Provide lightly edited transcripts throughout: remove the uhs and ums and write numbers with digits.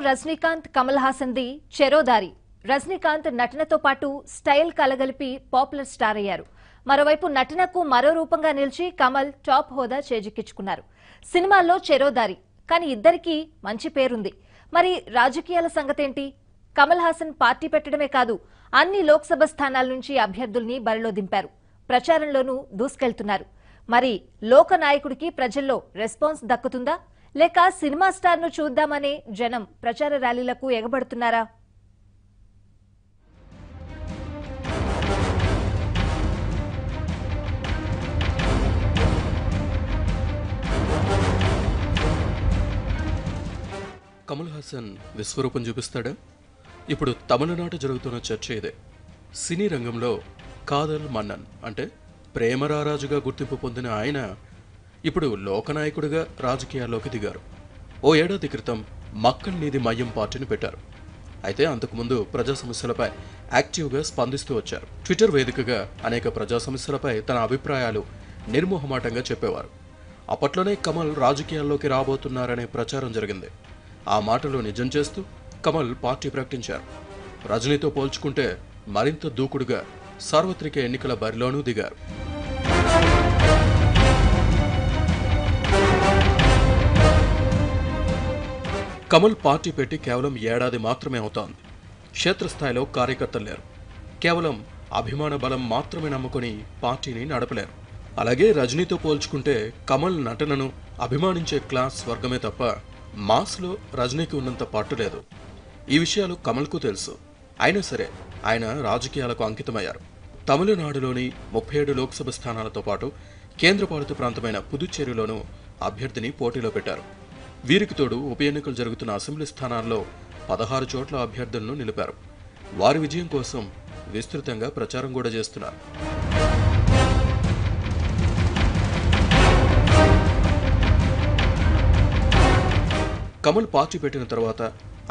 Rajinikanth Kamal Haasan the చెరోదారి. Rajinikanth నటనతో పాటు style కలగలిపి popular star అయ్యారు. మరోవైపు నటనకు మరో రూపంగా నిలిచి కమల్ టాప్ హోదా చేజిక్కించుకున్నారు. సినిమాల్లో చెరోదారి, కానీ ఇద్దరికీ మంచి పేరుంది. మరి రాజకీయాల సంగతేంటి? కమల్ హాసన్ పార్టీ పెట్టడమే కాదు, అన్ని లోక్సభ స్థానాల నుంచి అభ్యర్థుల్ని బరిలో దింపారు. ప్రచారంలోనూ దూసుకెళ్తున్నారు. మరి లోకనాయకుడికి ప్రజల్లో రెస్పాన్స్ దక్కుతుందా, లేక సినిమా స్టార్ ను చూద్దామనే జనం ప్రచార ర్యాలీలకు ఎగబడుతున్నారా? కమల్ హాసన్ విశ్వరూపం చూపిస్తాడా? ఇప్పుడు తమిళనాడు జరుగుతున్న చర్చ ఇదే. సినీ రంగంలో కాదల్ మన్నన్ అంటే ప్రేమరారాజుగా గుర్తింపు పొందిన ఆయన ఇప్పుడు లోకనాయకుడిగా రాజకీయాల్లోకి దిగారు. ఓ ఏడాది క్రితం మక్కల్ నీది మయ్యం పార్టీని పెట్టారు. అయితే అంతకుముందు ప్రజా సమస్యలపై యాక్టివ్గా స్పందిస్తూ వచ్చారు. ట్విట్టర్ వేదికగా అనేక ప్రజా సమస్యలపై తన అభిప్రాయాలు నిర్మోహమాటంగా చెప్పేవారు. అప్పట్లోనే కమల్ రాజకీయాల్లోకి రాబోతున్నారనే ప్రచారం జరిగింది. ఆ మాటలు నిజం చేస్తూ కమల్ పార్టీ ప్రకటించారు. రజనీతో పోల్చుకుంటే మరింత దూకుడుగా సార్వత్రిక ఎన్నికల బరిలోనూ దిగారు. కమల్ పార్టీ పెట్టి కేవలం ఏడాది మాత్రమే అవుతోంది. క్షేత్రస్థాయిలో కార్యకర్తలు లేరు. కేవలం అభిమాన బలం మాత్రమే నమ్ముకుని పార్టీని నడపలేరు. అలాగే రజనీతో పోల్చుకుంటే కమల్ నటనను అభిమానించే క్లాస్ వర్గమే తప్ప మాస్లో రజనీకి ఉన్నంత పట్టు లేదు. ఈ విషయాలు కమల్కు తెలుసు. అయినా సరే ఆయన రాజకీయాలకు అంకితమయ్యారు. తమిళనాడులోని 37 లోక్సభ స్థానాలతో పాటు కేంద్రపాలిత ప్రాంతమైన పుదుచ్చేరిలోనూ అభ్యర్థిని పోటీలో పెట్టారు. వీరికి తోడు ఉప ఎన్నికలు జరుగుతున్న అసెంబ్లీ స్థానాల్లో 16 చోట్ల అభ్యర్థులను నిలిపారు. వారి విజయం కోసం విస్తృతంగా ప్రచారం కూడా చేస్తున్నారు. కమల్ పార్టీ పెట్టిన తర్వాత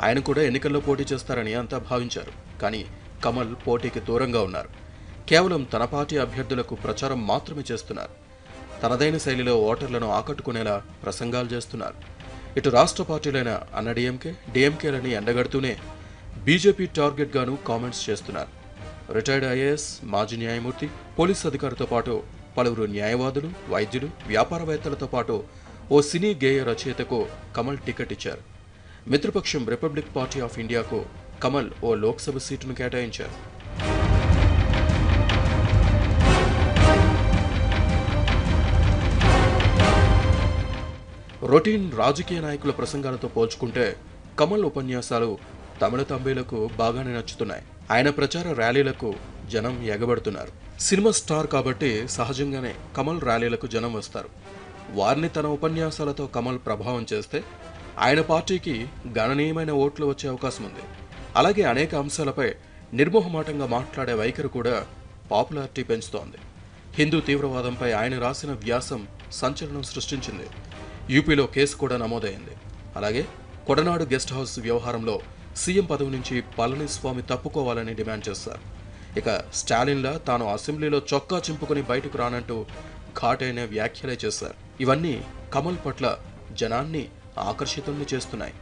ఆయన కూడా ఎన్నికల్లో పోటీ చేస్తారని అంతా భావించారు. కానీ కమల్ పోటీకి దూరంగా ఉన్నారు. కేవలం తన పార్టీ అభ్యర్థులకు ప్రచారం మాత్రమే చేస్తున్నారు. తనదైన శైలిలో ఓటర్లను ఆకట్టుకునేలా ప్రసంగాలు చేస్తున్నారు. ఇటు రాష్ట్ర పార్టీలైన అన్నాడీఎంకే, డీఎంకేలని ఎండగడుతూనే బీజేపీ టార్గెట్గాను కామెంట్స్ చేస్తున్నారు. రిటైర్డ్ ఐఏఎస్, మాజీ న్యాయమూర్తి, పోలీస్ అధికారితో పాటు పలువురు న్యాయవాదులు, వైద్యులు, వ్యాపారవేత్తలతో పాటు ఓ సినీ గేయ రచయితకు కమల్ టికెట్ ఇచ్చారు. మిత్రపక్షం రిపబ్లిక్ పార్టీ ఆఫ్ ఇండియాకు కమల్ ఓ లోక్సభ సీటును కేటాయించారు. రొటీన్ రాజకీయ నాయకుల ప్రసంగాలతో పోల్చుకుంటే కమల్ ఉపన్యాసాలు తమిళ తంబేలకు బాగానే నచ్చుతున్నాయి. ఆయన ప్రచార ర్యాలీలకు జనం ఎగబడుతున్నారు. సినిమా స్టార్ కాబట్టి సహజంగానే కమల్ ర్యాలీలకు జనం వస్తారు. వారిని తన ఉపన్యాసాలతో కమల్ ప్రభావం చేస్తే ఆయన పార్టీకి గణనీయమైన ఓట్లు వచ్చే అవకాశం ఉంది. అలాగే అనేక అంశాలపై నిర్మోహమాటంగా మాట్లాడే వైఖరి కూడా పాపులారిటీ పెంచుతోంది. హిందూ తీవ్రవాదంపై ఆయన రాసిన వ్యాసం సంచలనం సృష్టించింది. యూపీలో కేసు కూడా నమోదైంది. అలాగే కొడనాడు గెస్ట్ హౌస్ వ్యవహారంలో సీఎం పదవి నుంచి పళనిస్వామి తప్పుకోవాలని డిమాండ్ చేశారు. ఇక స్టాలిన్లా తాను అసెంబ్లీలో చొక్కా చింపుకుని బయటకు రానంటూ ఘాటైన వ్యాఖ్యలే చేశారు. ఇవన్నీ కమల్ పట్ల జనాన్ని ఆకర్షితుల్ని చేస్తున్నాయి.